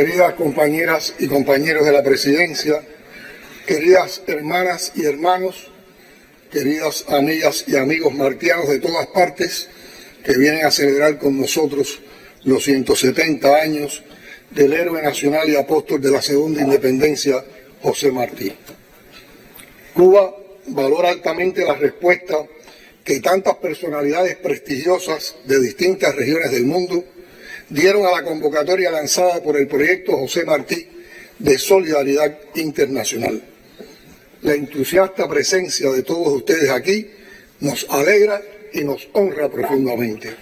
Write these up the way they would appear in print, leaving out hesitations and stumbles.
queridas compañeras y compañeros de la presidencia, queridas hermanas y hermanos, queridas amigas y amigos martianos de todas partes que vienen a celebrar con nosotros los 170 años del héroe nacional y apóstol de la segunda independencia, José Martí. Cuba valora altamente la respuesta que tantas personalidades prestigiosas de distintas regiones del mundo dieron a la convocatoria lanzada por el proyecto José Martí de Solidaridad Internacional. La entusiasta presencia de todos ustedes aquí nos alegra y nos honra profundamente.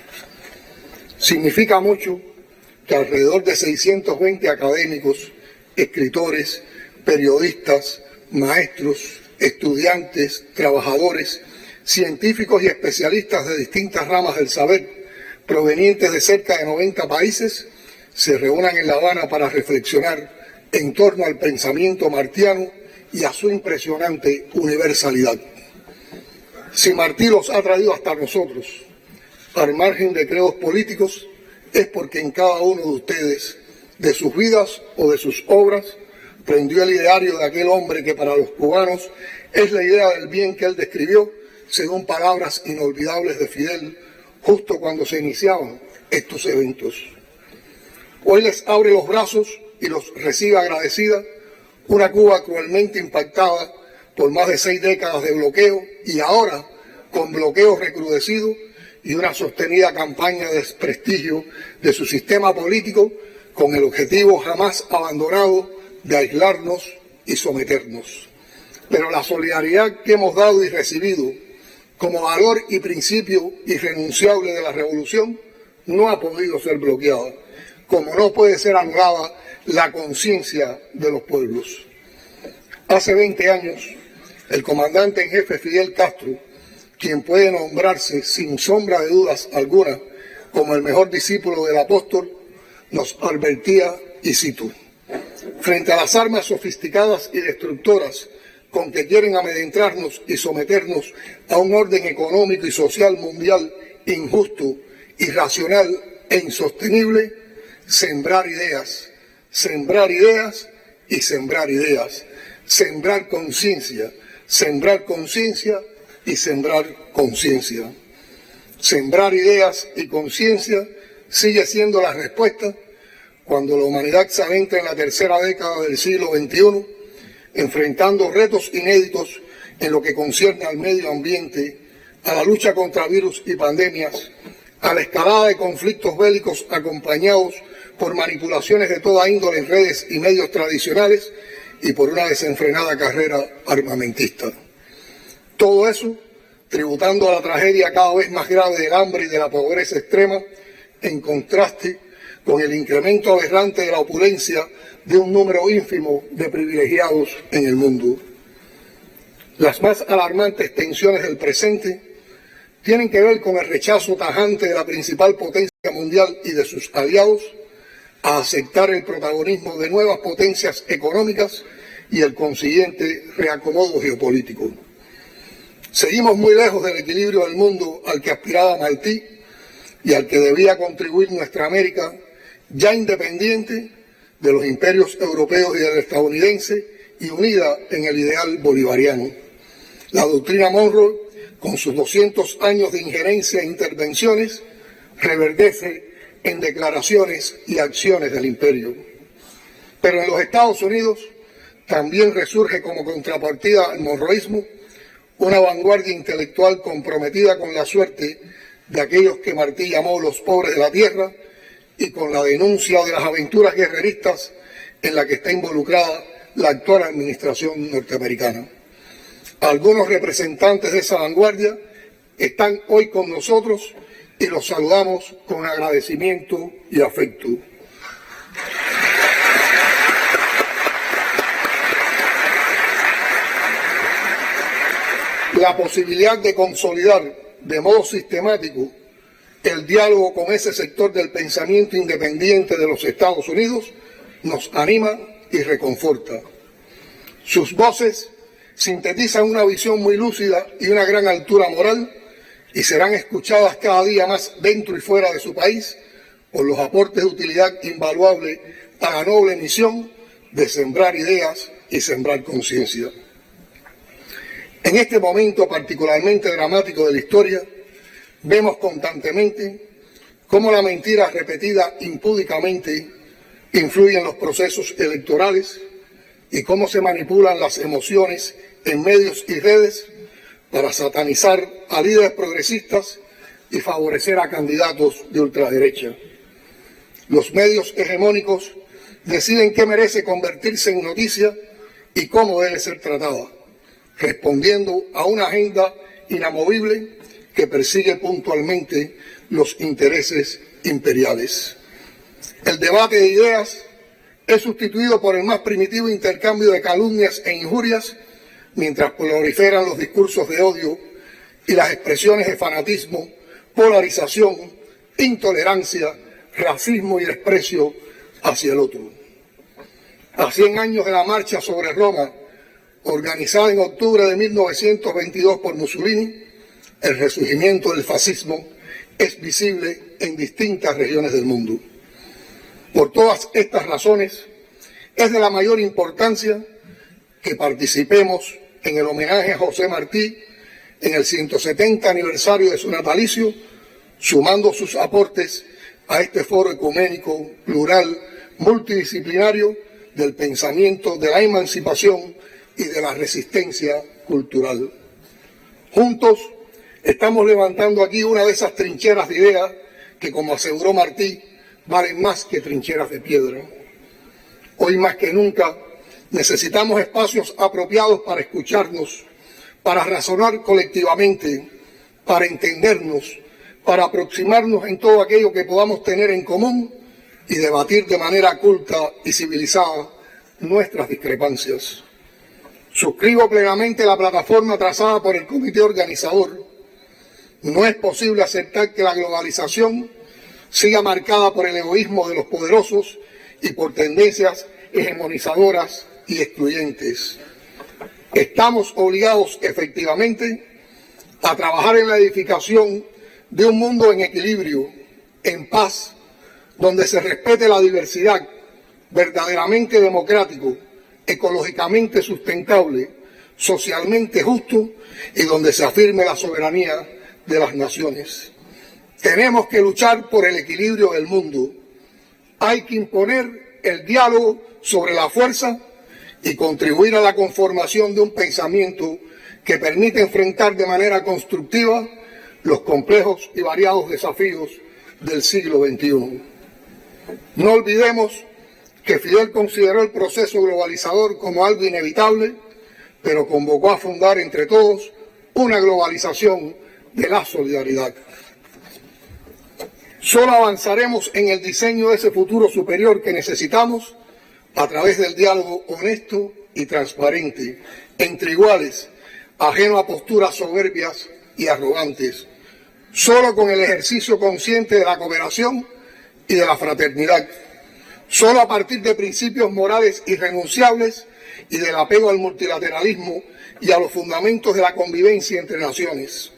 Significa mucho que alrededor de 620 académicos, escritores, periodistas, maestros, estudiantes, trabajadores, científicos y especialistas de distintas ramas del saber, provenientes de cerca de 90 países, se reúnan en La Habana para reflexionar en torno al pensamiento martiano y a su impresionante universalidad. Si Martí los ha traído hasta nosotros, al margen de credos políticos, es porque en cada uno de ustedes, de sus vidas o de sus obras, prendió el ideario de aquel hombre que para los cubanos es la idea del bien que él describió, según palabras inolvidables de Fidel, justo cuando se iniciaban estos eventos. Hoy les abre los brazos y los recibe agradecida una Cuba cruelmente impactada por más de 6 décadas de bloqueo y ahora con bloqueo recrudecido y una sostenida campaña de desprestigio de su sistema político con el objetivo jamás abandonado de aislarnos y someternos. Pero la solidaridad que hemos dado y recibido como valor y principio irrenunciable de la revolución, no ha podido ser bloqueada, como no puede ser anulada la conciencia de los pueblos. Hace 20 años, el comandante en jefe Fidel Castro, quien puede nombrarse sin sombra de dudas alguna como el mejor discípulo del apóstol, nos advertía, y cito: frente a las armas sofisticadas y destructoras con que quieren amedrentarnos y someternos a un orden económico y social mundial injusto, irracional e insostenible, sembrar ideas y sembrar ideas, sembrar conciencia y sembrar conciencia. Sembrar ideas y conciencia sigue siendo la respuesta cuando la humanidad se adentra en la tercera década del siglo XXI, enfrentando retos inéditos en lo que concierne al medio ambiente, a la lucha contra virus y pandemias, a la escalada de conflictos bélicos acompañados por manipulaciones de toda índole en redes y medios tradicionales y por una desenfrenada carrera armamentista. Todo eso tributando a la tragedia cada vez más grave del hambre y de la pobreza extrema, en contraste con el incremento aberrante de la opulencia de un número ínfimo de privilegiados en el mundo. Las más alarmantes tensiones del presente tienen que ver con el rechazo tajante de la principal potencia mundial y de sus aliados a aceptar el protagonismo de nuevas potencias económicas y el consiguiente reacomodo geopolítico. Seguimos muy lejos del equilibrio del mundo al que aspiraba Martí y al que debía contribuir nuestra América, ya independiente de los imperios europeos y del estadounidense y unida en el ideal bolivariano. La doctrina Monroe, con sus 200 años de injerencia e intervenciones, reverdece en declaraciones y acciones del imperio. Pero en los Estados Unidos también resurge como contrapartida al monroísmo una vanguardia intelectual comprometida con la suerte de aquellos que Martí llamó los pobres de la tierra y con la denuncia de las aventuras guerreristas en la que está involucrada la actual administración norteamericana. Algunos representantes de esa vanguardia están hoy con nosotros y los saludamos con agradecimiento y afecto. La posibilidad de consolidar de modo sistemático el diálogo con ese sector del pensamiento independiente de los Estados Unidos nos anima y reconforta. Sus voces sintetizan una visión muy lúcida y una gran altura moral y serán escuchadas cada día más dentro y fuera de su país por los aportes de utilidad invaluable a la noble misión de sembrar ideas y sembrar conciencia. En este momento particularmente dramático de la historia, vemos constantemente cómo la mentira repetida impúdicamente influye en los procesos electorales y cómo se manipulan las emociones en medios y redes para satanizar a líderes progresistas y favorecer a candidatos de ultraderecha. Los medios hegemónicos deciden qué merece convertirse en noticia y cómo debe ser tratada, respondiendo a una agenda inamovible que persigue puntualmente los intereses imperiales. El debate de ideas es sustituido por el más primitivo intercambio de calumnias e injurias, mientras proliferan los discursos de odio y las expresiones de fanatismo, polarización, intolerancia, racismo y desprecio hacia el otro. A 100 años de la marcha sobre Roma, organizada en octubre de 1922 por Mussolini, el resurgimiento del fascismo es visible en distintas regiones del mundo. Por todas estas razones, es de la mayor importancia que participemos en el homenaje a José Martí en el 170 aniversario de su natalicio, sumando sus aportes a este foro ecuménico, plural, multidisciplinario del pensamiento, de la emancipación y de la resistencia cultural. Juntos estamos levantando aquí una de esas trincheras de ideas que, como aseguró Martí, valen más que trincheras de piedra. Hoy más que nunca necesitamos espacios apropiados para escucharnos, para razonar colectivamente, para entendernos, para aproximarnos en todo aquello que podamos tener en común y debatir de manera culta y civilizada nuestras discrepancias. Suscribo plenamente la plataforma trazada por el comité organizador. No es posible aceptar que la globalización siga marcada por el egoísmo de los poderosos y por tendencias hegemonizadoras y excluyentes. Estamos obligados efectivamente a trabajar en la edificación de un mundo en equilibrio, en paz, donde se respete la diversidad, verdaderamente democrático, ecológicamente sustentable, socialmente justo y donde se afirme la soberanía de las naciones. Tenemos que luchar por el equilibrio del mundo. Hay que imponer el diálogo sobre la fuerza y contribuir a la conformación de un pensamiento que permite enfrentar de manera constructiva los complejos y variados desafíos del siglo XXI. No olvidemos que Fidel consideró el proceso globalizador como algo inevitable, pero convocó a fundar entre todos una globalización de la solidaridad. Solo avanzaremos en el diseño de ese futuro superior que necesitamos a través del diálogo honesto y transparente, entre iguales, ajeno a posturas soberbias y arrogantes, solo con el ejercicio consciente de la cooperación y de la fraternidad, solo a partir de principios morales irrenunciables y del apego al multilateralismo y a los fundamentos de la convivencia entre naciones,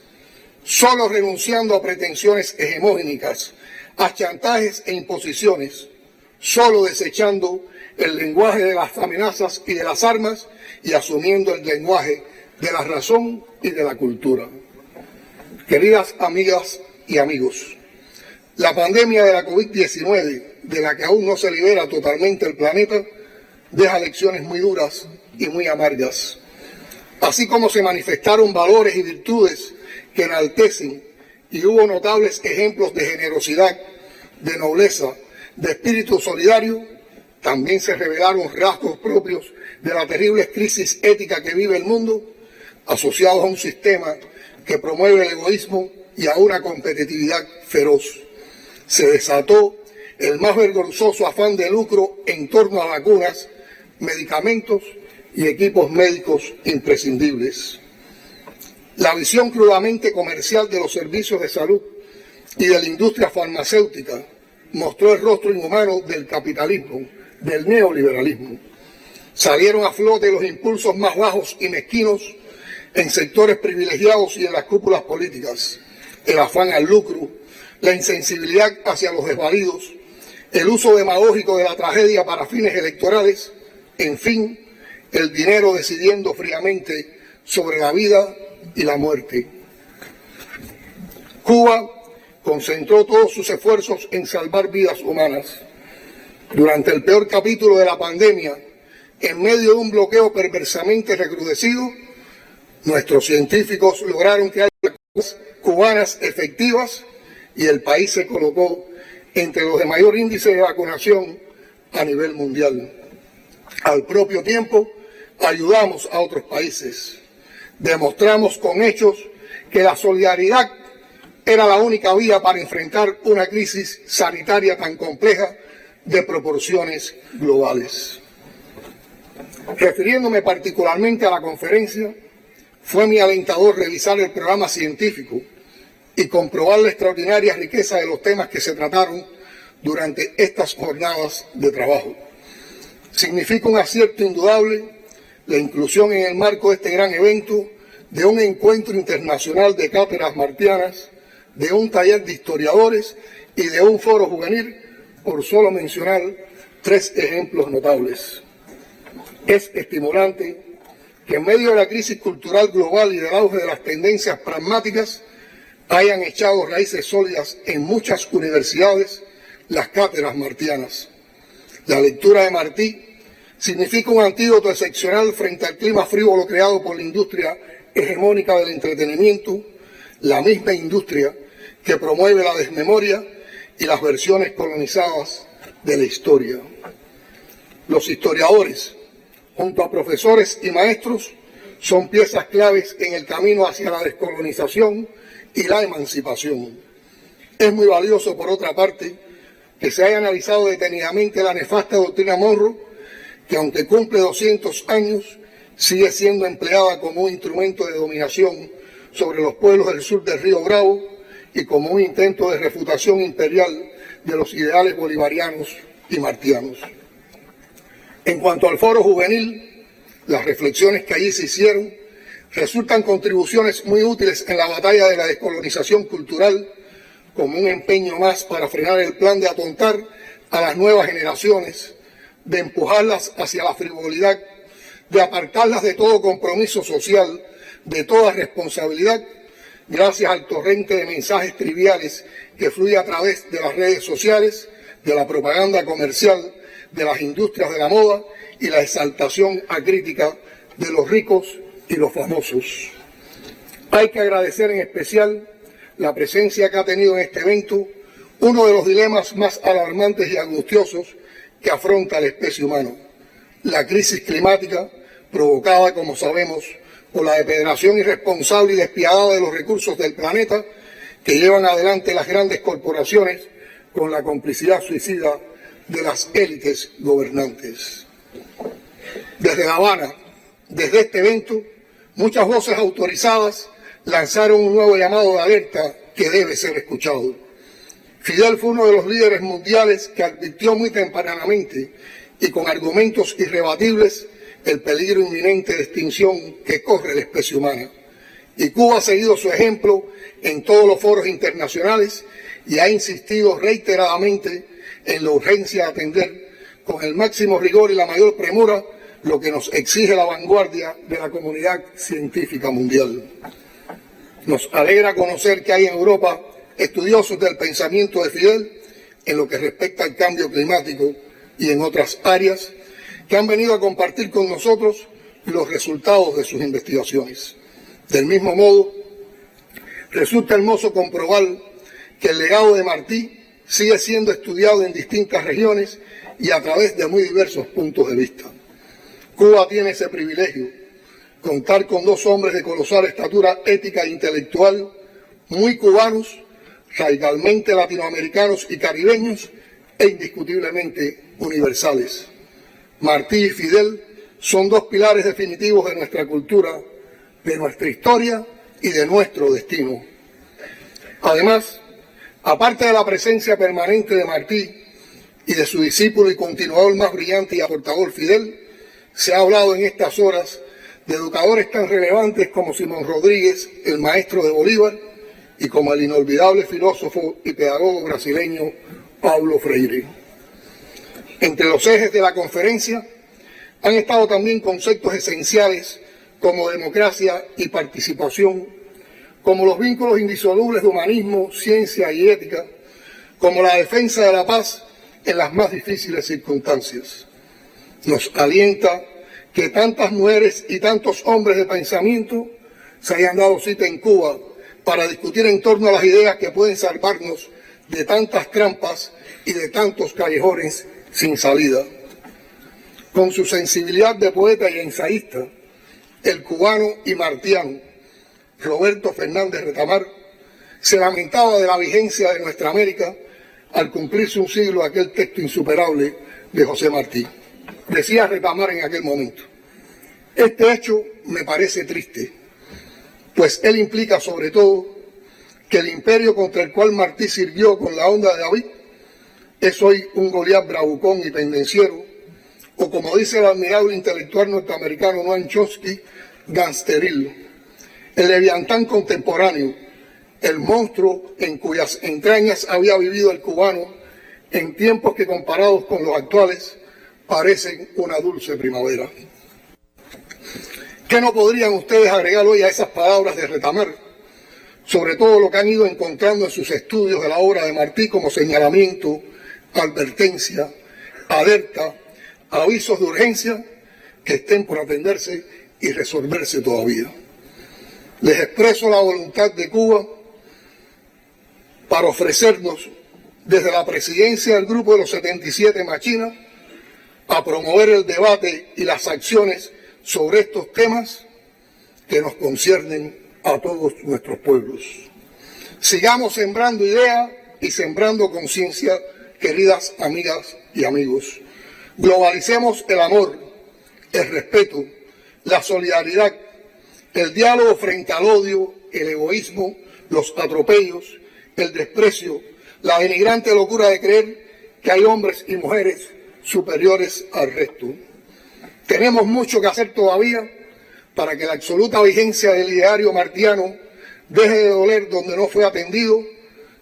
solo renunciando a pretensiones hegemónicas, a chantajes e imposiciones, solo desechando el lenguaje de las amenazas y de las armas y asumiendo el lenguaje de la razón y de la cultura. Queridas amigas y amigos, la pandemia de la COVID-19, de la que aún no se libera totalmente el planeta, deja lecciones muy duras y muy amargas. Así como se manifestaron valores y virtudes que enaltecen y hubo notables ejemplos de generosidad, de nobleza, de espíritu solidario, también se revelaron rasgos propios de la terrible crisis ética que vive el mundo, asociados a un sistema que promueve el egoísmo y a una competitividad feroz. Se desató el más vergonzoso afán de lucro en torno a vacunas, medicamentos y equipos médicos imprescindibles. La visión crudamente comercial de los servicios de salud y de la industria farmacéutica mostró el rostro inhumano del capitalismo, del neoliberalismo. Salieron a flote los impulsos más bajos y mezquinos en sectores privilegiados y en las cúpulas políticas, el afán al lucro, la insensibilidad hacia los desvalidos, el uso demagógico de la tragedia para fines electorales, en fin, el dinero decidiendo fríamente sobre la vida y la muerte. Cuba concentró todos sus esfuerzos en salvar vidas humanas. Durante el peor capítulo de la pandemia, en medio de un bloqueo perversamente recrudecido, nuestros científicos lograron crear vacunas cubanas efectivas y el país se colocó entre los de mayor índice de vacunación a nivel mundial. Al propio tiempo, ayudamos a otros países. Demostramos con hechos que la solidaridad era la única vía para enfrentar una crisis sanitaria tan compleja de proporciones globales. Refiriéndome particularmente a la conferencia, fue muy alentador revisar el programa científico y comprobar la extraordinaria riqueza de los temas que se trataron durante estas jornadas de trabajo. Significa un acierto indudable la inclusión en el marco de este gran evento de un encuentro internacional de cátedras martianas, de un taller de historiadores y de un foro juvenil, por solo mencionar 3 ejemplos notables. Es estimulante que en medio de la crisis cultural global y del auge de las tendencias pragmáticas hayan echado raíces sólidas en muchas universidades las cátedras martianas. La lectura de Martí significa un antídoto excepcional frente al clima frívolo creado por la industria hegemónica del entretenimiento, la misma industria que promueve la desmemoria y las versiones colonizadas de la historia. Los historiadores, junto a profesores y maestros, son piezas claves en el camino hacia la descolonización y la emancipación. Es muy valioso, por otra parte, que se haya analizado detenidamente la nefasta doctrina Monroe, que aunque cumple 200 años, sigue siendo empleada como un instrumento de dominación sobre los pueblos del sur del Río Bravo y como un intento de refutación imperial de los ideales bolivarianos y martianos. En cuanto al foro juvenil, las reflexiones que allí se hicieron resultan contribuciones muy útiles en la batalla de la descolonización cultural, como un empeño más para frenar el plan de atontar a las nuevas generaciones, de empujarlas hacia la frivolidad, de apartarlas de todo compromiso social, de toda responsabilidad, gracias al torrente de mensajes triviales que fluye a través de las redes sociales, de la propaganda comercial, de las industrias de la moda y la exaltación acrítica de los ricos y los famosos. Hay que agradecer en especial la presencia que ha tenido en este evento uno de los dilemas más alarmantes y angustiosos que afronta la especie humana: la crisis climática provocada, como sabemos, por la depredación irresponsable y despiadada de los recursos del planeta que llevan adelante las grandes corporaciones con la complicidad suicida de las élites gobernantes. Desde La Habana, desde este evento, muchas voces autorizadas lanzaron un nuevo llamado de alerta que debe ser escuchado. Fidel fue uno de los líderes mundiales que advirtió muy tempranamente y con argumentos irrebatibles el peligro inminente de extinción que corre la especie humana. Y Cuba ha seguido su ejemplo en todos los foros internacionales y ha insistido reiteradamente en la urgencia de atender con el máximo rigor y la mayor premura lo que nos exige la vanguardia de la comunidad científica mundial. Nos alegra conocer que hay en Europa estudiosos del pensamiento de Fidel en lo que respecta al cambio climático y en otras áreas que han venido a compartir con nosotros los resultados de sus investigaciones. Del mismo modo, resulta hermoso comprobar que el legado de Martí sigue siendo estudiado en distintas regiones y a través de muy diversos puntos de vista. Cuba tiene ese privilegio, contar con 2 hombres de colosal estatura ética e intelectual, muy cubanos, radicalmente latinoamericanos y caribeños e indiscutiblemente universales. Martí y Fidel son 2 pilares definitivos de nuestra cultura, de nuestra historia y de nuestro destino. Además, aparte de la presencia permanente de Martí y de su discípulo y continuador más brillante y aportador Fidel, se ha hablado en estas horas de educadores tan relevantes como Simón Rodríguez, el maestro de Bolívar, y como el inolvidable filósofo y pedagogo brasileño Paulo Freire. Entre los ejes de la conferencia han estado también conceptos esenciales como democracia y participación, como los vínculos indisolubles de humanismo, ciencia y ética, como la defensa de la paz en las más difíciles circunstancias. Nos alienta que tantas mujeres y tantos hombres de pensamiento se hayan dado cita en Cuba para discutir en torno a las ideas que pueden salvarnos de tantas trampas y de tantos callejones sin salida. Con su sensibilidad de poeta y ensayista, el cubano y martiano Roberto Fernández Retamar se lamentaba de la vigencia de nuestra América al cumplirse un siglo aquel texto insuperable de José Martí. Decía Retamar en aquel momento: este hecho me parece triste, pues él implica sobre todo que el imperio contra el cual Martí sirvió con la onda de David es hoy un Goliat bravucón y pendenciero, o como dice el admirable intelectual norteamericano Noam Chomsky, gangsteril, el leviatán contemporáneo, el monstruo en cuyas entrañas había vivido el cubano en tiempos que comparados con los actuales parecen una dulce primavera. ¿Qué no podrían ustedes agregar hoy a esas palabras de Retamar, sobre todo lo que han ido encontrando en sus estudios de la obra de Martí como señalamiento, advertencia, alerta, avisos de urgencia que estén por atenderse y resolverse todavía? Les expreso la voluntad de Cuba para ofrecernos desde la presidencia del Grupo de los 77 Machina a promover el debate y las acciones sobre estos temas que nos conciernen a todos nuestros pueblos. Sigamos sembrando ideas y sembrando conciencia, queridas amigas y amigos. Globalicemos el amor, el respeto, la solidaridad, el diálogo frente al odio, el egoísmo, los atropellos, el desprecio, la denigrante locura de creer que hay hombres y mujeres superiores al resto. Tenemos mucho que hacer todavía para que la absoluta vigencia del ideario martiano deje de doler donde no fue atendido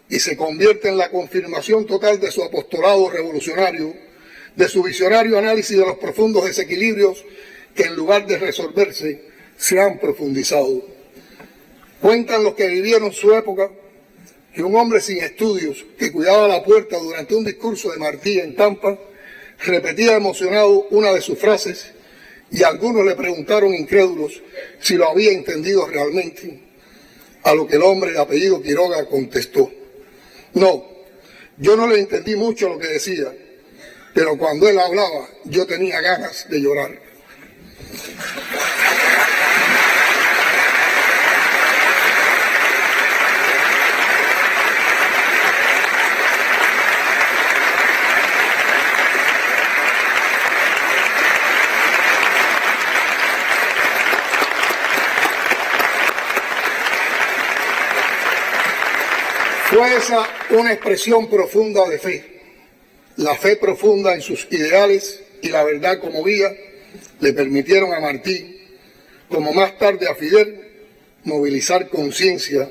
y se convierta en la confirmación total de su apostolado revolucionario, de su visionario análisis de los profundos desequilibrios que en lugar de resolverse se han profundizado. Cuentan los que vivieron su época que un hombre sin estudios que cuidaba la puerta durante un discurso de Martí en Tampa repetía emocionado una de sus frases y algunos le preguntaron incrédulos si lo había entendido realmente, a lo que el hombre de apellido Quiroga contestó: no, yo no le entendí mucho lo que decía, pero cuando él hablaba yo tenía ganas de llorar. Fue esa una expresión profunda de fe. La fe profunda en sus ideales y la verdad como guía le permitieron a Martí, como más tarde a Fidel, movilizar conciencia,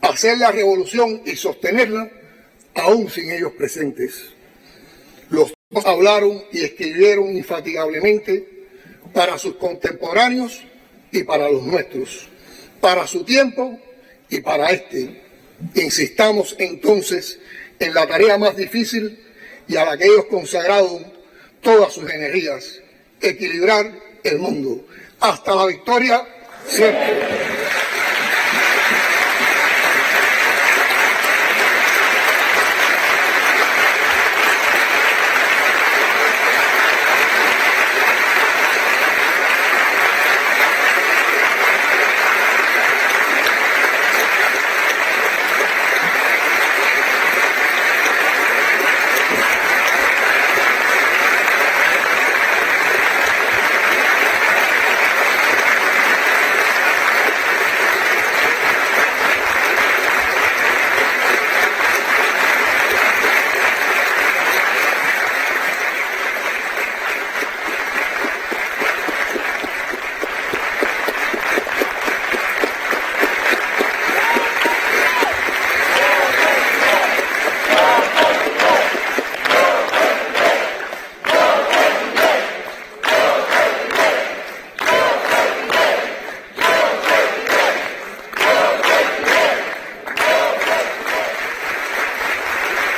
hacer la revolución y sostenerla aún sin ellos presentes. Los dos hablaron y escribieron infatigablemente para sus contemporáneos y para los nuestros, para su tiempo y para este. Insistamos entonces en la tarea más difícil y a la que ellos consagraron todas sus energías: equilibrar el mundo. Hasta la victoria siempre.